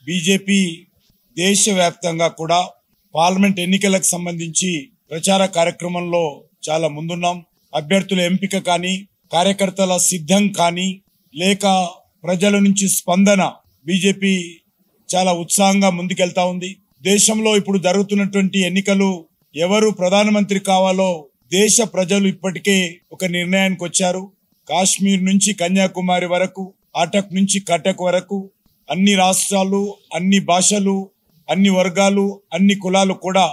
BJP దేశవ్యాప్తంగా కూడా parliament ఎన్నికలకు సంబంధించి ప్రచార కార్యక్రమంలో చాలా ముందున్నాం. అభ్యర్థుల ఎంపిక కానీ, కార్యకర్తల సిద్ధం కానీ, లేక ప్రజల నుంచి స్పందన బీజేపీ చాలా ఉత్సాహంగా ముందుకెళ్తా ఉంది. దేశంలో ఇప్పుడు జరుగుతున్నటువంటి ఎన్నికలు ఎవరు ప్రధానమంత్రి కావాలో దేశ ప్రజలు ఇప్పటికే ఒక నిర్ణయానికి వచ్చారు. కాశ్మీర్ నుంచి కన్యాకుమారి వరకు, అటక్ నుంచి కటక్ వరకు అన్ని రాష్ట్రాలు, అన్ని భాషలు, అన్ని వర్గాలు, అన్ని కులాలు కూడా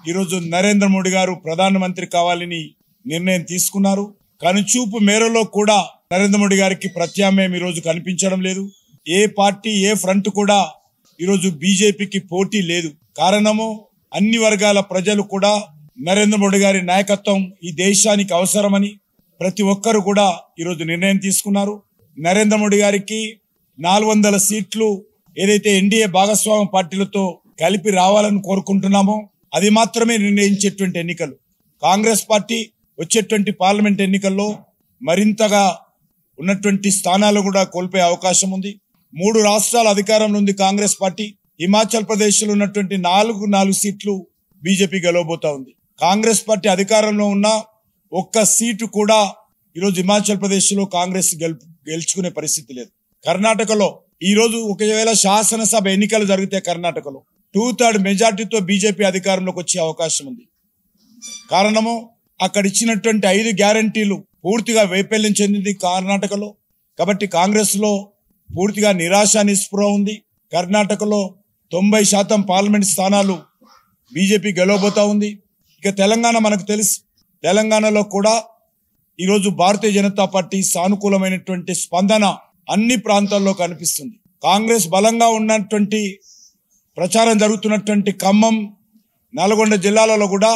ఈరోజు నరేంద్ర మోడీ గారు ప్రధానమంత్రి కావాలని నిర్ణయం తీసుకున్నారు. కనుచూపు మేరలో కూడా నరేంద్ర మోడీ గారికి ప్రత్యామ్నాయం ఈరోజు కనిపించడం లేదు. ఏ పార్టీ, ఏ ఫ్రంట్ కూడా ఈరోజు బీజేపీకి పోటీ లేదు. కారణము అన్ని వర్గాల ప్రజలు కూడా నరేంద్ర మోడీ గారి నాయకత్వం ఈ దేశానికి అవసరమని ప్రతి ఒక్కరు కూడా ఈరోజు నిర్ణయం తీసుకున్నారు. నరేంద్ర మోడీ గారికి 400 సీట్లు ఏదైతే ఎన్డీఏ భాగస్వామ్య పార్టీలతో కలిపి రావాలని కోరుకుంటున్నామో అది మాత్రమే నిర్ణయించేటువంటి ఎన్నికలు. కాంగ్రెస్ పార్టీ వచ్చేటువంటి పార్లమెంట్ ఎన్నికల్లో మరింతగా ఉన్నటువంటి స్థానాలు కూడా కోల్పోయే అవకాశం ఉంది. 3 రాష్ట్రాల అధికారంలో ఉంది కాంగ్రెస్ పార్టీ. హిమాచల్ ప్రదేశ్ లో ఉన్నటువంటి 4 సీట్లు బీజేపీ గెలవబోతా ఉంది. కాంగ్రెస్ పార్టీ అధికారంలో ఉన్న ఒక్క సీటు కూడా ఈరోజు హిమాచల్ ప్రదేశ్ లో కాంగ్రెస్ గెలుచుకునే పరిస్థితి లేదు. కర్ణాటకలో ఈరోజు ఒకవేళ శాసనసభ ఎన్నికలు జరిగితే కర్ణాటకలో 2/3 మెజార్టీతో బీజేపీ అధికారంలోకి వచ్చే అవకాశం ఉంది. కారణము అక్కడ ఇచ్చినటువంటి 5 గ్యారంటీలు పూర్తిగా వైఫల్యం చెందింది కర్ణాటకలో. కాబట్టి కాంగ్రెస్ లో పూర్తిగా నిరాశ నిస్పృహ ఉంది. కర్ణాటకలో 90% పార్లమెంట్ స్థానాలు బీజేపీ గెలవబోతా ఉంది. ఇక తెలంగాణ మనకు తెలుసు. తెలంగాణలో కూడా ఈరోజు భారతీయ జనతా పార్టీ సానుకూలమైనటువంటి స్పందన అన్ని ప్రాంతాల్లో కనిపిస్తుంది. కాంగ్రెస్ బలంగా ఉన్నటువంటి ప్రచారం జరుగుతున్నటువంటి ఖమ్మం, నల్గొండ జిల్లాలలో కూడా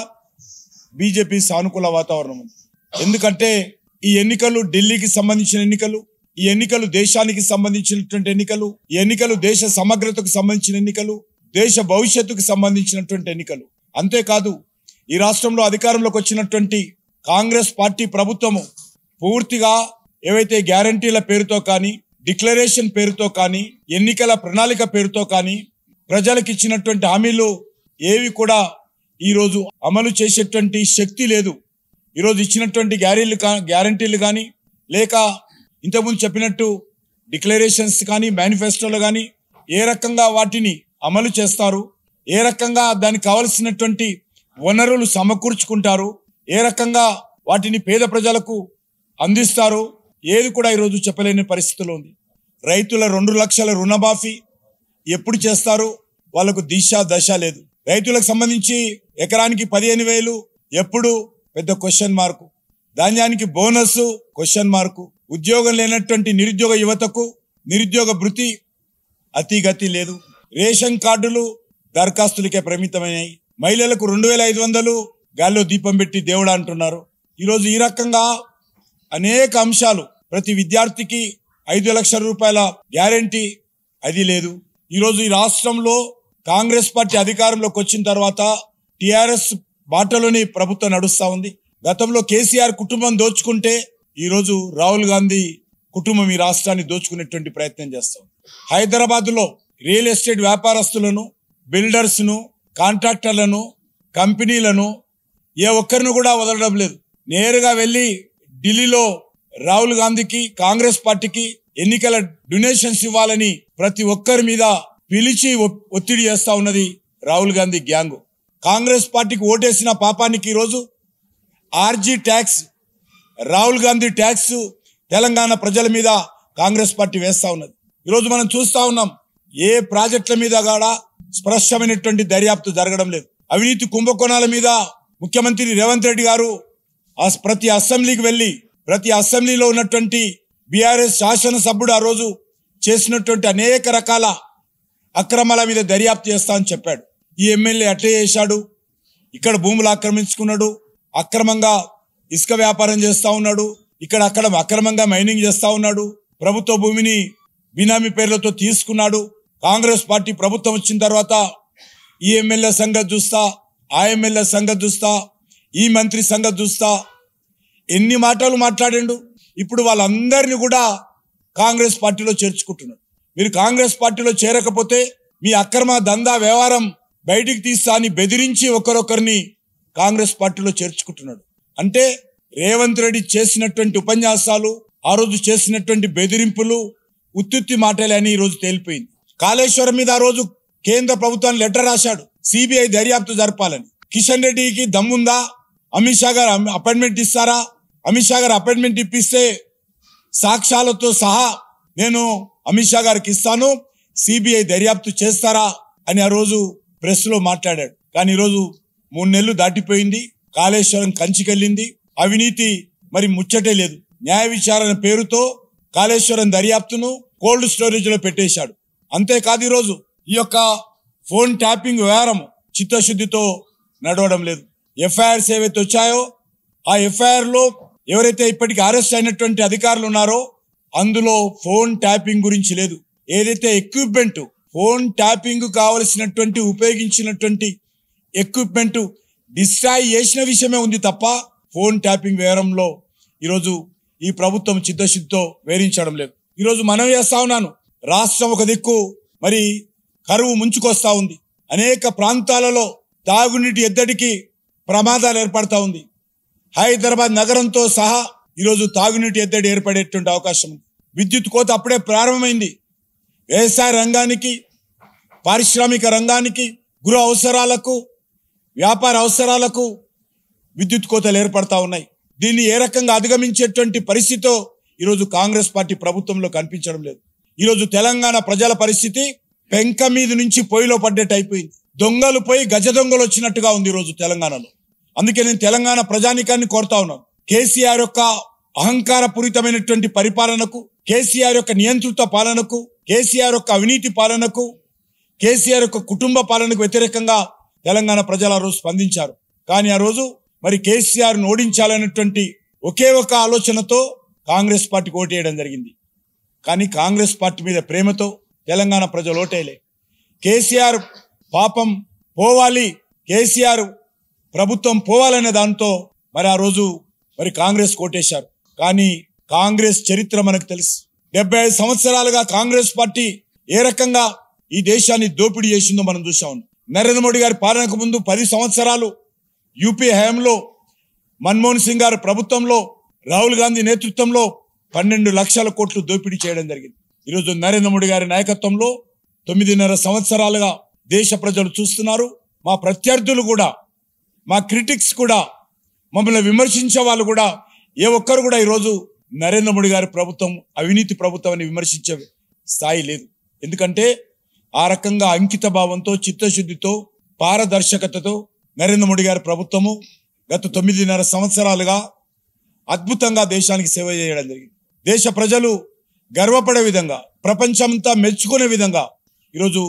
బీజేపీ సానుకూల వాతావరణం ఉంది. ఎందుకంటే ఈ ఎన్నికలు ఢిల్లీకి సంబంధించిన ఎన్నికలు, ఈ ఎన్నికలు దేశానికి సంబంధించినటువంటి ఎన్నికలు, ఈ ఎన్నికలు దేశ సమగ్రతకు సంబంధించిన ఎన్నికలు, దేశ భవిష్యత్తుకు సంబంధించినటువంటి ఎన్నికలు. అంతేకాదు ఈ రాష్ట్రంలో అధికారంలోకి వచ్చినటువంటి కాంగ్రెస్ పార్టీ ప్రభుత్వము పూర్తిగా ఏవైతే గ్యారంటీల పేరుతో కానీ, డిక్లరేషన్ పేరుతో కానీ, ఎన్నికల ప్రణాళిక పేరుతో కానీ ప్రజలకు ఇచ్చినటువంటి హామీలు ఏవి కూడా ఈరోజు అమలు చేసేటువంటి శక్తి లేదు. ఈరోజు ఇచ్చినటువంటి గ్యారంటీలు కానీ, లేక ఇంతకుముందు చెప్పినట్టు డిక్లరేషన్స్ కానీ, మేనిఫెస్టోలు కానీ ఏ రకంగా వాటిని అమలు చేస్తారు, ఏ రకంగా దానికి కావలసినటువంటి వనరులు సమకూర్చుకుంటారు, ఏ రకంగా వాటిని పేద ప్రజలకు అందిస్తారు, ఏది కూడా ఈరోజు చెప్పలేని పరిస్థితిలో ఉంది. రైతుల 2 లక్షల రుణమాఫీ ఎప్పుడు చేస్తారు, వాళ్లకు దశ లేదు. రైతులకు సంబంధించి ఎకరానికి 15,000 ఎప్పుడు, పెద్ద క్వశ్చన్ మార్కు. ధాన్యానికి బోనస్ క్వశ్చన్ మార్కు. ఉద్యోగం లేనటువంటి నిరుద్యోగ యువతకు నిరుద్యోగ భృతి అతిగతి లేదు. రేషన్ కార్డులు దరఖాస్తులకే పరిమితమైనాయి. మహిళలకు 2,500 గాల్లో దీపం పెట్టి దేవుడా అంటున్నారు. ఈరోజు ఈ రకంగా అనేక అంశాలు, ప్రతి విద్యార్థికి 5 లక్షల రూపాయల గ్యారంటీ అది లేదు. ఈరోజు ఈ రాష్ట్రంలో కాంగ్రెస్ పార్టీ అధికారంలోకి వచ్చిన తర్వాత టిఆర్ఎస్ బాటలోని ప్రభుత్వం నడుస్తా ఉంది. గతంలో కేసీఆర్ కుటుంబం దోచుకుంటే ఈరోజు రాహుల్ గాంధీ కుటుంబం ఈ రాష్ట్రాన్ని దోచుకునేటువంటి ప్రయత్నం చేస్తాం. హైదరాబాద్ లో రియల్ ఎస్టేట్ వ్యాపారస్తులను, బిల్డర్స్ ను, కాంట్రాక్టర్లను, కంపెనీలను ఏ ఒక్కరిని కూడా వదలడం లేదు. నేరుగా వెళ్లి ఢిల్లీలో రాహుల్ గాంధీకి, కాంగ్రెస్ పార్టీకి ఎన్నికల డొనేషన్స్ ఇవ్వాలని ప్రతి ఒక్కరి మీద పిలిచి ఒత్తిడి చేస్తా ఉన్నది రాహుల్ గాంధీ గ్యాంగ్. కాంగ్రెస్ పార్టీకి ఓటేసిన పాపానికి ఈరోజు RG tax, Rahul Gandhi tax Telangana ప్రజల మీద కాంగ్రెస్ పార్టీ వేస్తా ఉన్నది. ఈరోజు మనం చూస్తా ఉన్నాం, ఏ ప్రాజెక్టుల మీద కూడా స్పష్టమైనటువంటి దర్యాప్తు జరగడం లేదు. అవినీతి కుంభకోణాల మీద ముఖ్యమంత్రి రేవంత్ రెడ్డి గారు ప్రతి అసెంబ్లీకి వెళ్లి, ప్రతి అసెంబ్లీలో ఉన్నటువంటి బీఆర్ఎస్ శాసనసభ్యుడు ఆ రోజు చేసినటువంటి అనేక రకాల అక్రమాల మీద దర్యాప్తు చేస్తా అని చెప్పాడు. ఈ ఎమ్మెల్యే అట్లే చేశాడు, ఇక్కడ భూములు ఆక్రమించుకున్నాడు, అక్రమంగా ఇసుక వ్యాపారం చేస్తా ఉన్నాడు, ఇక్కడ అక్కడ అక్రమంగా మైనింగ్ చేస్తా ఉన్నాడు, ప్రభుత్వ భూమిని బినామీ పేర్లతో తీసుకున్నాడు. కాంగ్రెస్ పార్టీ ప్రభుత్వం వచ్చిన తర్వాత ఈ ఎమ్మెల్యే సంగతి చూస్తా, ఆ ఎమ్మెల్యే సంగతి చూస్తా, ఈ మంత్రి సంగతి చూస్తా, ఎన్ని మాటలు మాట్లాడిండు. ఇప్పుడు వాళ్ళందరినీ కూడా కాంగ్రెస్ పార్టీలో చేర్చుకుంటున్నాడు. మీరు కాంగ్రెస్ పార్టీలో చేరకపోతే మీ అక్రమ దందా వ్యవహారం బయటికి తీస్తా అని బెదిరించి ఒకరొకరిని కాంగ్రెస్ పార్టీలో చేర్చుకుంటున్నాడు. అంటే రేవంత్ రెడ్డి చేసినటువంటి ఉపన్యాసాలు, ఆ రోజు చేసినటువంటి బెదిరింపులు ఉత్తుత్తి మాటలే అని ఈ రోజు తేలిపోయింది. కాళేశ్వరం మీద ఆ రోజు కేంద్ర ప్రభుత్వాన్ని లెటర్ రాశాడు, సిబిఐ దర్యాప్తు జరపాలని. కిషన్ రెడ్డికి దమ్ముందా? అమిత్ షా గారు అపాయింట్మెంట్ ఇస్తారా? అమిత్ షా గారు అపాయింట్మెంట్ ఇప్పిస్తే సాక్ష్యాలతో సహా నేను అమిత్ షా గారికి ఇస్తాను, సిబిఐ దర్యాప్తు చేస్తారా అని ఆ రోజు ప్రెస్ లో మాట్లాడాడు. కానీ ఈరోజు 3 నెలలు దాటిపోయింది, కాళేశ్వరం కంచికెళ్ళింది, అవినీతి మరి ముచ్చటే లేదు. న్యాయ విచారణ పేరుతో కాళేశ్వరం దర్యాప్తును కోల్డ్ స్టోరేజ్ లో పెట్టేశాడు. అంతేకాదు ఈరోజు ఈ యొక్క ఫోన్ ట్యాపింగ్ వ్యవహారం చిత్తశుద్ధితో నడవడం లేదు. ఎఫ్ఐఆర్స్ ఏవైతే వచ్చాయో ఆ ఎఫ్ఐఆర్ లో ఎవరైతే ఇప్పటికి అరెస్ట్ అయినటువంటి అధికారులు ఉన్నారో అందులో ఫోన్ ట్యాపింగ్ గురించి లేదు. ఏదైతే ఎక్విప్మెంట్ ఫోన్ ట్యాపింగ్ కావలసినటువంటి ఉపయోగించినటువంటి ఎక్విప్మెంట్ డిస్ట్రాయ్ చేసిన విషయమే ఉంది తప్ప ఫోన్ ట్యాపింగ్ వ్యవహారంలో ఈరోజు ఈ ప్రభుత్వం చిత్తశుద్ధితో వేరించడం లేదు. ఈరోజు మనం చేస్తా ఉన్నాను, రాష్ట్రం ఒక దిక్కు మరి కరువు ముంచుకొస్తా ఉంది. అనేక ప్రాంతాలలో తాగునీటి ఎద్దడికి ప్రమాదాలు ఏర్పడతా ఉంది. హైదరాబాద్ నగరంతో సహా ఈరోజు తాగునీటి ఎద్దడి ఏర్పడేటువంటి అవకాశం ఉంది. విద్యుత్ కోత అప్పుడే ప్రారంభమైంది. వ్యవసాయ రంగానికి, పారిశ్రామిక రంగానికి, గృహ అవసరాలకు, వ్యాపార అవసరాలకు విద్యుత్ కోతలు ఏర్పడతా ఉన్నాయి. దీన్ని ఏ రకంగా అధిగమించేటువంటి పరిస్థితితో ఈరోజు కాంగ్రెస్ పార్టీ ప్రభుత్వంలో కనిపించడం లేదు. ఈరోజు తెలంగాణ ప్రజల పరిస్థితి పెంక మీద నుంచి పొయ్యిలో పడ్డట్టు అయిపోయింది. దొంగలు పోయి గజ దొంగలు వచ్చినట్టుగా ఉంది ఈరోజు తెలంగాణలో. అందుకే నేను తెలంగాణ ప్రజానికాన్ని కోరుతా ఉన్నాను, కేసీఆర్ యొక్క అహంకారపూరితమైనటువంటి పరిపాలనకు, కేసీఆర్ యొక్క నియంత్రిత పాలనకు, కేసీఆర్ యొక్క అవినీతి పాలనకు, కేసీఆర్ యొక్క కుటుంబ పాలనకు వ్యతిరేకంగా తెలంగాణ ప్రజలు ఆ రోజు స్పందించారు. కానీ ఆ రోజు మరి కేసీఆర్ ను ఓడించాలనేటువంటి ఒకే ఒక ఆలోచనతో కాంగ్రెస్ పార్టీకి ఓటేయడం జరిగింది. కానీ కాంగ్రెస్ పార్టీ మీద ప్రేమతో తెలంగాణ ప్రజలు ఓటేయలే. కేసీఆర్ పాపం పోవాలి, కేసీఆర్ ప్రభుత్వం పోవాలనే దాంతో మరి ఆ రోజు మరి కాంగ్రెస్ కోటేశారు. కానీ కాంగ్రెస్ చరిత్ర మనకు తెలుసు. 75 సంవత్సరాలుగా కాంగ్రెస్ పార్టీ ఏ రకంగా ఈ దేశాన్ని దోపిడీ చేసిందో మనం చూసాం. నరేంద్ర మోడీ గారి పాలనకు ముందు 10 సంవత్సరాలు యూపీ హయాంలో, మన్మోహన్ సింగ్ గారి ప్రభుత్వంలో, రాహుల్ గాంధీ నేతృత్వంలో 12 లక్షల కోట్లు దోపిడీ చేయడం జరిగింది. ఈరోజు నరేంద్ర మోడీ గారి నాయకత్వంలో 9.5 సంవత్సరాలుగా దేశ ప్రజలు చూస్తున్నారు. మా ప్రత్యర్థులు కూడా, మా క్రిటిక్స్ కూడా, మమ్మల్ని విమర్శించే వాళ్ళు కూడా ఏ ఒక్కరు కూడా ఈరోజు నరేంద్ర మోడీ గారి ప్రభుత్వం అవినీతి ప్రభుత్వం అని విమర్శించే స్థాయి లేదు. ఎందుకంటే ఆ రకంగా అంకిత భావంతో, చిత్తశుద్ధితో, పారదర్శకతతో నరేంద్ర మోడీ గారి ప్రభుత్వము గత 9.5 సంవత్సరాలుగా అద్భుతంగా దేశానికి సేవ చేయడం జరిగింది. దేశ ప్రజలు గర్వపడే విధంగా, ప్రపంచమంతా మెచ్చుకునే విధంగా ఈరోజు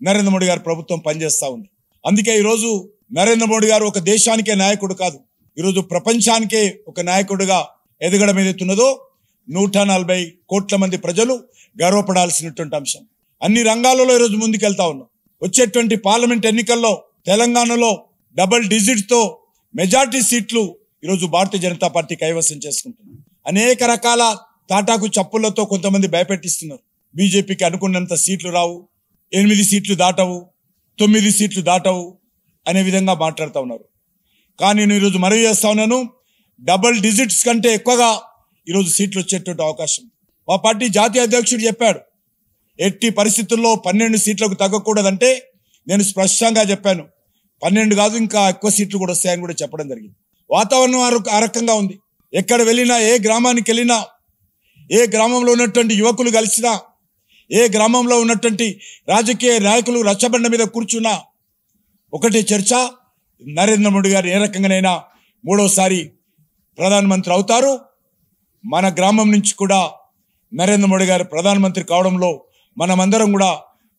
నరేంద్ర మోడీ గారి ప్రభుత్వం పనిచేస్తా ఉంది. అందుకే ఈరోజు నరేంద్ర మోడీ గారు ఒక దేశానికే నాయకుడు కాదు, ఈరోజు ప్రపంచానికే ఒక నాయకుడిగా ఎదగడం ఏదైతున్నదో 140 కోట్ల మంది ప్రజలు గర్వపడాల్సినటువంటి అంశం. అన్ని రంగాలలో ఈరోజు ముందుకెళ్తా ఉన్నాం. వచ్చేటువంటి పార్లమెంట్ ఎన్నికల్లో తెలంగాణలో డబుల్ డిజిట్ తో మెజార్టీ సీట్లు ఈరోజు భారతీయ జనతా పార్టీ కైవసం చేసుకుంటుంది. అనేక రకాల తాటాకు చప్పులతో కొంతమంది భయపెట్టిస్తున్నారు. బీజేపీకి అనుకున్నంత సీట్లు రావు, 8 సీట్లు దాటవు, 9 సీట్లు దాటవు అనే విధంగా మాట్లాడుతూ ఉన్నారు. కానీ నేను ఈరోజు మనవి చేస్తా ఉన్నాను, డబుల్ డిజిట్స్ కంటే ఎక్కువగా ఈరోజు సీట్లు వచ్చేటువంటి అవకాశం. మా పార్టీ జాతీయ అధ్యక్షుడు చెప్పాడు, ఎట్టి పరిస్థితుల్లో 12 సీట్లకు తగ్గకూడదంటే నేను స్పష్టంగా చెప్పాను, 12 కాదు ఇంకా ఎక్కువ సీట్లు కూడా వస్తాయని కూడా చెప్పడం జరిగింది. వాతావరణం ఆ రకంగా ఉంది. ఎక్కడ వెళ్ళినా, ఏ గ్రామానికి వెళ్ళినా, ఏ గ్రామంలో ఉన్నటువంటి యువకులు కలిసినా, ఏ గ్రామంలో ఉన్నటువంటి రాజకీయ నాయకులు రచ్చబండ మీద కూర్చున్నా ఒకటే చర్చ, నరేంద్ర మోడీ గారు ఏ రకంగానైనా 3వసారి ప్రధానమంత్రి అవుతారు, మన గ్రామం నుంచి కూడా నరేంద్ర మోడీ గారు ప్రధానమంత్రి కావడంలో మనమందరం కూడా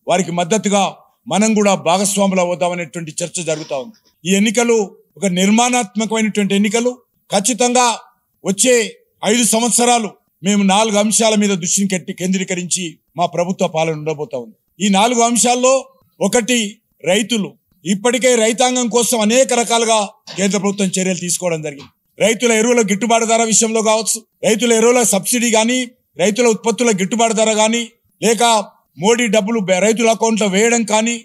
వారికి మద్దతుగా మనం కూడా భాగస్వాములు అవుతామనేటువంటి చర్చ జరుగుతూ ఉంది. ఈ ఎన్నికలు ఒక నిర్మాణాత్మకమైనటువంటి ఎన్నికలు. ఖచ్చితంగా వచ్చే 5 సంవత్సరాలు మేము 4 అంశాల మీద దృష్టిని కేంద్రీకరించి మా ప్రభుత్వ పాలన ఉండబోతా ఉంది. ఈ 4 అంశాల్లో ఒకటి రైతులు. ఇప్పటికే రైతాంగం కోసం అనేక రకాలుగా కేంద్ర ప్రభుత్వం చర్యలు తీసుకోవడం జరిగింది. రైతుల ఎరువుల గిట్టుబాటు ధర విషయంలో కావచ్చు, రైతుల ఎరువుల సబ్సిడీ కానీ, రైతుల ఉత్పత్తుల గిట్టుబాటు ధర కానీ, లేక మోడీ డబ్బులు రైతుల అకౌంట్లో వేయడం కానీ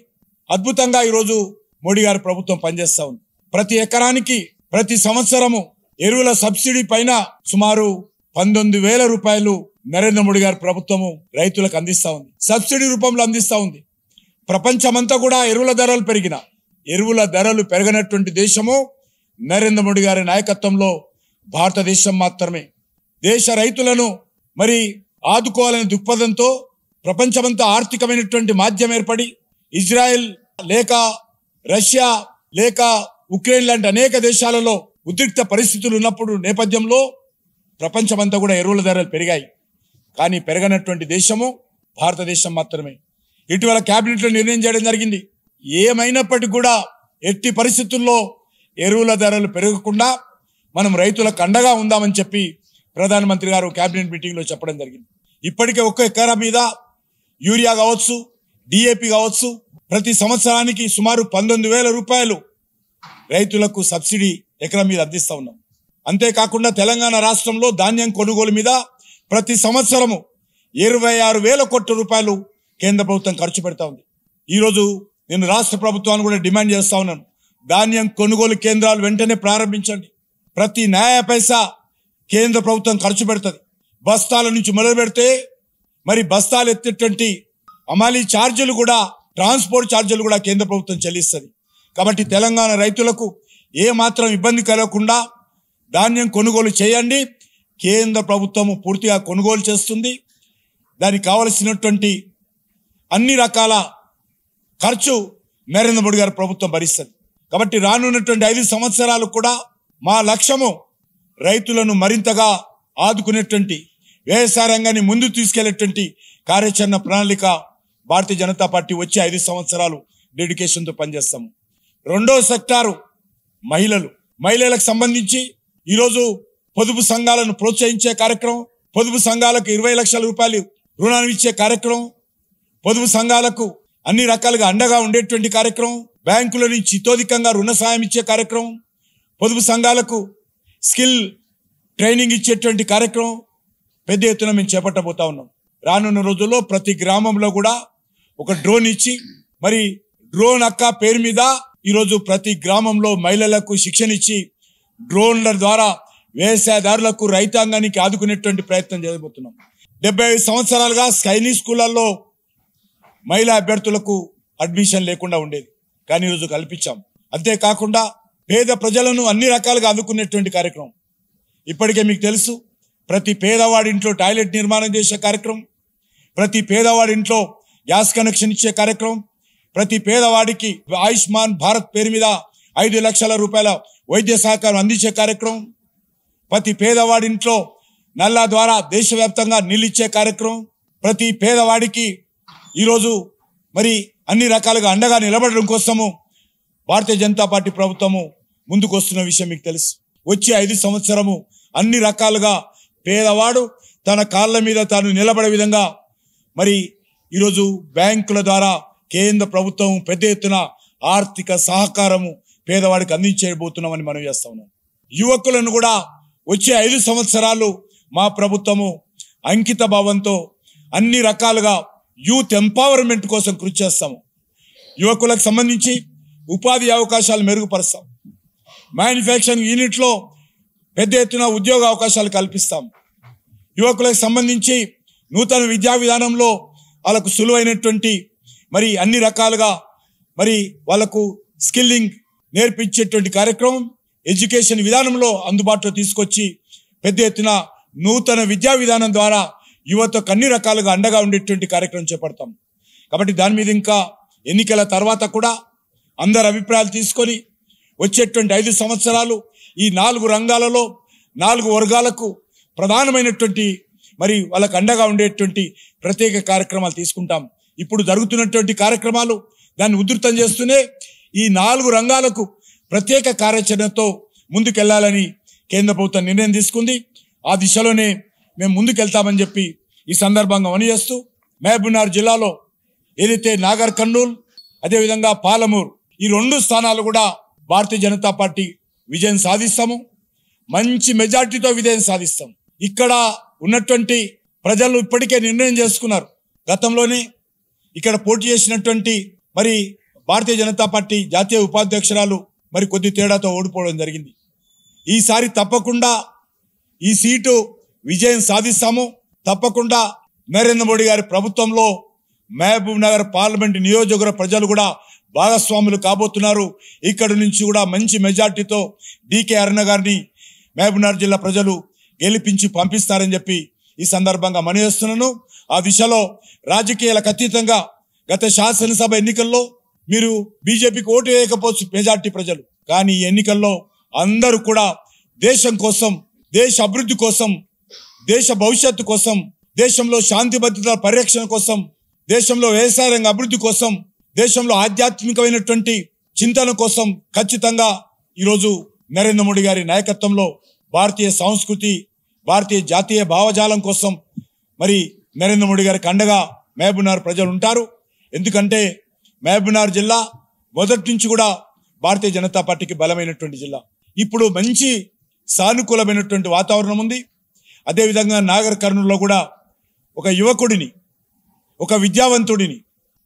అద్భుతంగా ఈరోజు మోడీ గారి ప్రభుత్వం పనిచేస్తా ఉంది. ప్రతి ఎకరానికి ప్రతి సంవత్సరము ఎరువుల సబ్సిడీ పైన సుమారు 19,000 రూపాయలు నరేంద్ర మోడీ గారి ప్రభుత్వము రైతులకు అందిస్తా ఉంది, సబ్సిడీ రూపంలో అందిస్తా ఉంది. ప్రపంచమంతా కూడా ఎరువుల ధరలు పెరగనటువంటి దేశము నరేంద్ర మోడీ గారి నాయకత్వంలో భారతదేశం మాత్రమే. దేశ రైతులను మరి ఆదుకోవాలనే దృక్పథంతో ప్రపంచమంతా ఆర్థికమైనటువంటి మాధ్యమం ఏర్పడి ఇజ్రాయెల్ లేక రష్యా లేక ఉక్రెయిన్ లాంటి అనేక దేశాలలో ఉద్రిక్త పరిస్థితులు ఉన్నప్పుడు నేపథ్యంలో ప్రపంచమంతా కూడా ఎరువుల ధరలు పెరిగాయి. కానీ పెరగనటువంటి దేశము భారతదేశం మాత్రమే. ఇటీవల క్యాబినెట్లో నిర్ణయం చేయడం జరిగింది. ఏమైనప్పటికీ కూడా ఎట్టి పరిస్థితుల్లో ఎరువుల ధరలు పెరగకుండా మనం రైతులకు అండగా ఉందామని చెప్పి ప్రధానమంత్రి గారు క్యాబినెట్ మీటింగ్లో చెప్పడం జరిగింది. ఇప్పటికే ఒక్క ఎకరా మీద యూరియా కావచ్చు, డిఏపి కావచ్చు, ప్రతి సంవత్సరానికి సుమారు 19,000 రూపాయలు రైతులకు సబ్సిడీ ఎకరం మీద అందిస్తా ఉన్నాం. అంతేకాకుండా తెలంగాణ రాష్ట్రంలో ధాన్యం కొనుగోలు మీద ప్రతి సంవత్సరము 26,000 కోట్ల రూపాయలు కేంద్ర ప్రభుత్వం ఖర్చు పెడతా ఉంది. ఈరోజు నేను రాష్ట్ర ప్రభుత్వాన్ని కూడా డిమాండ్ చేస్తా ఉన్నాను, ధాన్యం కొనుగోలు కేంద్రాలు వెంటనే ప్రారంభించండి. ప్రతి న్యాయ పైసా కేంద్ర ప్రభుత్వం ఖర్చు పెడుతుంది. బస్తాల నుంచి మొదలు పెడితే మరి బస్తాలు ఎత్తేటువంటి అమాలీ ఛార్జీలు కూడా, ట్రాన్స్పోర్ట్ ఛార్జీలు కూడా కేంద్ర ప్రభుత్వం చెల్లిస్తుంది. కాబట్టి తెలంగాణ రైతులకు ఏ మాత్రం ఇబ్బంది కలగకుండా ధాన్యం కొనుగోలు చేయండి. కేంద్ర ప్రభుత్వము పూర్తిగా కొనుగోలు చేస్తుంది. దానికి కావలసినటువంటి అన్ని రకాల ఖర్చు నరేంద్ర మోడీ గారి ప్రభుత్వం భరిస్తుంది. కాబట్టి రానున్నటువంటి 5 సంవత్సరాలు కూడా మా లక్ష్యము రైతులను మరింతగా ఆదుకునేటువంటి, వ్యవసాయ రంగాన్ని ముందు తీసుకెళ్లేటువంటి కార్యాచరణ ప్రణాళిక భారతీయ జనతా పార్టీ వచ్చే 5 సంవత్సరాలు డెడికేషన్తో పనిచేస్తాము. రెండో సెక్టారు మహిళలకు సంబంధించి ఈరోజు పొదుపు సంఘాలను ప్రోత్సహించే కార్యక్రమం, పొదుపు సంఘాలకు 20 లక్షల రూపాయలు రుణాలు ఇచ్చే కార్యక్రమం, పొదుపు సంఘాలకు అన్ని రకాలుగా అండగా ఉండేటువంటి కార్యక్రమం, బ్యాంకుల నుంచి ఇతోధికంగా రుణ సాయం ఇచ్చే కార్యక్రమం, పొదుపు సంఘాలకు స్కిల్ ట్రైనింగ్ ఇచ్చేటువంటి కార్యక్రమం పెద్ద ఎత్తున మేము చేపట్టబోతా ఉన్నాం. రానున్న రోజుల్లో ప్రతి గ్రామంలో కూడా ఒక డ్రోన్ ఇచ్చి, మరి డ్రోన్ అక్క పేరు మీద ఈరోజు ప్రతి గ్రామంలో మహిళలకు శిక్షణ ఇచ్చి డ్రోన్ల ద్వారా వ్యవసాయదారులకు, రైతాంగానికి ఆదుకునేటువంటి ప్రయత్నం చేయబోతున్నాం. 75 సంవత్సరాలుగా సైనిక్ స్కూళ్ళల్లో మహిళా అభ్యర్థులకు అడ్మిషన్ లేకుండా ఉండేది, కానీ ఈరోజు కల్పించాం. అంతేకాకుండా పేద ప్రజలను అన్ని రకాలుగా ఆదుకునేటువంటి కార్యక్రమం. ఇప్పటికే మీకు తెలుసు, ప్రతి పేదవాడి ఇంట్లో టాయిలెట్ నిర్మాణం చేసే కార్యక్రమం, ప్రతి పేదవాడి ఇంట్లో గ్యాస్ కనెక్షన్ ఇచ్చే కార్యక్రమం, ప్రతి పేదవాడికి ఆయుష్మాన్ భారత్ పేరు మీద 5 లక్షల రూపాయల వైద్య సహకారం అందించే కార్యక్రమం, ప్రతి పేదవాడి ఇంట్లో నల్లా ద్వారా దేశవ్యాప్తంగా నీళ్ళు ఇచ్చే కార్యక్రమం, ప్రతి పేదవాడికి ఈరోజు మరి అన్ని రకాలుగా అండగా నిలబడడం కోసము భారతీయ జనతా పార్టీ ప్రభుత్వము ముందుకు వస్తున్న విషయం మీకు తెలుసు. వచ్చే 5 సంవత్సరము అన్ని రకాలుగా పేదవాడు తన కాళ్ళ మీద తాను నిలబడే విధంగా మరి ఈరోజు బ్యాంకుల ద్వారా కేంద్ర ప్రభుత్వం పెద్ద ఎత్తున ఆర్థిక సహకారము పేదవాడికి అందించబోతున్నామని మనం చేస్తా ఉన్నాం. యువకులను కూడా వచ్చే 5 సంవత్సరాలు మా ప్రభుత్వము అంకిత భావంతో అన్ని రకాలుగా యూత్ ఎంపవర్మెంట్ కోసం కృషి చేస్తాము. యువకులకు సంబంధించి ఉపాధి అవకాశాలు మెరుగుపరుస్తాం. మ్యానుఫ్యాక్చరింగ్ యూనిట్లో పెద్ద ఎత్తున ఉద్యోగ అవకాశాలు కల్పిస్తాం. యువకులకు సంబంధించి నూతన విద్యా విధానంలో వాళ్ళకు సులువైనటువంటి మరి అన్ని రకాలుగా మరి వాళ్ళకు స్కిల్లింగ్ నేర్పించేటువంటి కార్యక్రమం ఎడ్యుకేషన్ విధానంలో అందుబాటులో తీసుకొచ్చి పెద్ద ఎత్తున నూతన విద్యా విధానం ద్వారా యువతకు అన్ని రకాలుగా అండగా ఉండేటువంటి కార్యక్రమం చేపడతాం. కాబట్టి దాని మీద ఇంకా ఎన్నికల తర్వాత కూడా అందరి అభిప్రాయాలు తీసుకొని వచ్చేటువంటి 5 సంవత్సరాలు ఈ 4 రంగాలలో 4 వర్గాలకు ప్రధానమైనటువంటి మరి వాళ్ళకు అండగా ఉండేటువంటి ప్రత్యేక కార్యక్రమాలు తీసుకుంటాం. ఇప్పుడు జరుగుతున్నటువంటి కార్యక్రమాలు దాన్ని ఉధృతం చేస్తూనే ఈ 4 రంగాలకు ప్రత్యేక కార్యాచరణతో ముందుకెళ్లాలని కేంద్ర ప్రభుత్వం నిర్ణయం తీసుకుంది. ఆ దిశలోనే మేము ముందుకెళ్తామని చెప్పి ఈ సందర్భంగా మనవిచేస్తూ, మహబూబ్నగర్ జిల్లాలో ఏదైతే నాగర్ కర్నూల్ అదేవిధంగా పాలమూరు ఈ 2 స్థానాలు కూడా భారతీయ జనతా పార్టీ విజయం సాధిస్తాము. మంచి మెజార్టీతో విజయం సాధిస్తాం. ఇక్కడ ఉన్నటువంటి ప్రజలు ఇప్పటికే నిర్ణయం చేసుకున్నారు. గతంలోనే ఇక్కడ పోటీ చేసినటువంటి మరి భారతీయ జనతా పార్టీ జాతీయ ఉపాధ్యక్షురాలు మరి కొద్ది తేడాతో ఓడిపోవడం జరిగింది. ఈసారి తప్పకుండా ఈ సీటు విజయం సాధిస్తాము. తప్పకుండా నరేంద్ర మోడీ గారి ప్రభుత్వంలో మహబూబ్ నగర్ పార్లమెంట్ నియోజకవర్గ ప్రజలు కూడా భాగస్వాములు కాబోతున్నారు. ఇక్కడి నుంచి కూడా మంచి మెజార్టీతో డికే అరుణ గారిని మహబూబ్ నగర్ జిల్లా ప్రజలు గెలిపించి పంపిస్తారని చెప్పి ఈ సందర్భంగా మనవి చేస్తున్నాను. ఆ దిశలో రాజకీయాలకు అతీతంగా గత శాసనసభ ఎన్నికల్లో మీరు బీజేపీకి ఓటు వేయకపోవచ్చు మెజార్టీ ప్రజలు, కానీ ఈ ఎన్నికల్లో అందరూ కూడా దేశం కోసం, దేశ అభివృద్ధి కోసం, దేశ భవిష్యత్తు కోసం, దేశంలో శాంతి భద్రతల పరిరక్షణ కోసం, దేశంలో వ్యవసాయ రంగ అభివృద్ధి కోసం, దేశంలో ఆధ్యాత్మికమైనటువంటి చింతన కోసం ఖచ్చితంగా ఈరోజు నరేంద్ర మోడీ గారి నాయకత్వంలో భారతీయ సంస్కృతి, భారతీయ జాతీయ భావజాలం కోసం మరి నరేంద్ర మోడీ గారికి అండగా మహబూబ్ నగర్ ప్రజలు ఉంటారు. ఎందుకంటే మహబూబ్ నగర్ జిల్లా మొదటి నుంచి కూడా భారతీయ జనతా పార్టీకి బలమైనటువంటి జిల్లా. ఇప్పుడు మంచి సానుకూలమైనటువంటి వాతావరణం ఉంది. అదేవిధంగా నాగర్ కర్నూలులో కూడా ఒక యువకుడిని, ఒక విద్యావంతుడిని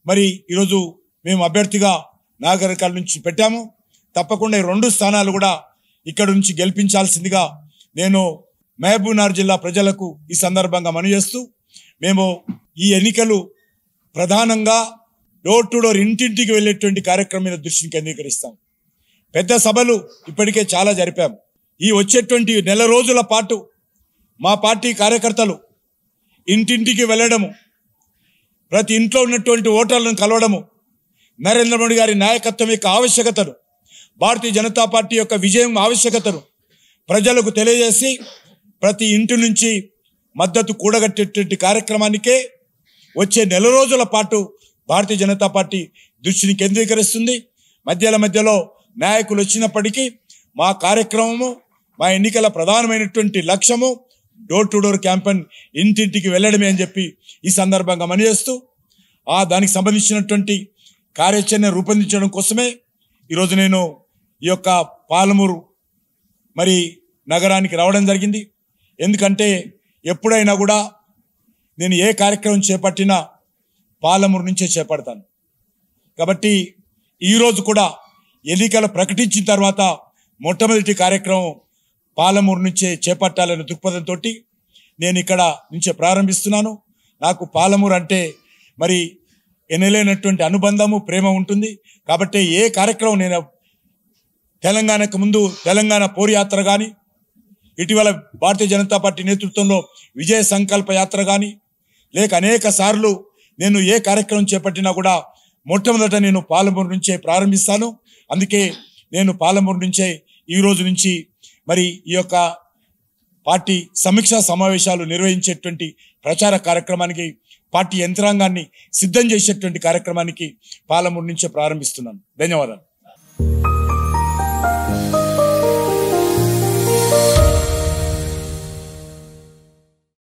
మరి ఈరోజు మేము అభ్యర్థిగా నాగర్ కర్నూలు నుంచి పెట్టాము. తప్పకుండా ఈ 2 స్థానాలు కూడా ఇక్కడ నుంచి గెలిపించాల్సిందిగా నేను మహబూబ్ నగర్ జిల్లా ప్రజలకు ఈ సందర్భంగా మనవి చేస్తూ, మేము ఈ ఎన్నికలు ప్రధానంగా డోర్ టు డోర్, ఇంటింటికి వెళ్ళేటువంటి కార్యక్రమం మీద దృష్టిని కేంద్రీకరిస్తాం. పెద్ద సభలు ఇప్పటికే చాలా జరిపాము. ఈ వచ్చేటువంటి నెల రోజుల పాటు మా పార్టీ కార్యకర్తలు ఇంటింటికి వెళ్ళడము, ప్రతి ఇంట్లో ఉన్నటువంటి ఓటర్లను కలవడము, నరేంద్ర మోడీ గారి నాయకత్వం యొక్క ఆవశ్యకతను, భారతీయ జనతా పార్టీ యొక్క విజయం ఆవశ్యకతను ప్రజలకు తెలియజేసి ప్రతి ఇంటి నుంచి మద్దతు కూడగట్టేటువంటి కార్యక్రమానికే వచ్చే నెల రోజుల పాటు భారతీయ జనతా పార్టీ దృష్టిని కేంద్రీకరిస్తుంది. మధ్యలో నాయకులు వచ్చినప్పటికీ మా కార్యక్రమము, మా ఎన్నికల ప్రధానమైనటువంటి లక్ష్యము డోర్ టు డోర్ క్యాంపెయిన్, ఇంటింటికి వెళ్ళడమే అని చెప్పి ఈ సందర్భంగా మనవి చేస్తూ, దానికి సంబంధించినటువంటి కార్యాచరణ రూపొందించడం కోసమే ఈరోజు నేను ఈ యొక్క పాలమూరు మరి నగరానికి రావడం జరిగింది. ఎందుకంటే ఎప్పుడైనా కూడా నేను ఏ కార్యక్రమం చేపట్టినా పాలమూరు నుంచే చేపడతాను. కాబట్టి ఈరోజు కూడా ఎన్నికలు ప్రకటించిన తర్వాత మొట్టమొదటి కార్యక్రమం పాలమూరు నుంచే చేపట్టాలనే దృక్పథంతో నేను ఇక్కడ నుంచే ప్రారంభిస్తున్నాను. నాకు పాలమూరు అంటే మరి ఎనలేనటువంటి అనుబంధము, ప్రేమ ఉంటుంది. కాబట్టి ఏ కార్యక్రమం నేను తెలంగాణకు ముందు తెలంగాణ పోరుయాత్ర కానీ, ఇటీవల భారతీయ జనతా పార్టీ నేతృత్వంలో విజయ సంకల్ప యాత్ర కానీ, లేక అనేక సార్లు నేను ఏ కార్యక్రమం చేపట్టినా కూడా మొట్టమొదట నేను పాలమూరు నుంచే ప్రారంభిస్తాను. అందుకే నేను పాలమూరు నుంచే ఈ రోజు నుంచి మరి ఈ యొక్క పార్టీ సమీక్షా సమావేశాలు నిర్వహించేటువంటి ప్రచార కార్యక్రమానికి, పార్టీ యంత్రాంగాన్ని సిద్ధం చేసేటువంటి కార్యక్రమానికి పాలమూరు నుంచే ప్రారంభిస్తున్నాను. ధన్యవాదాలు.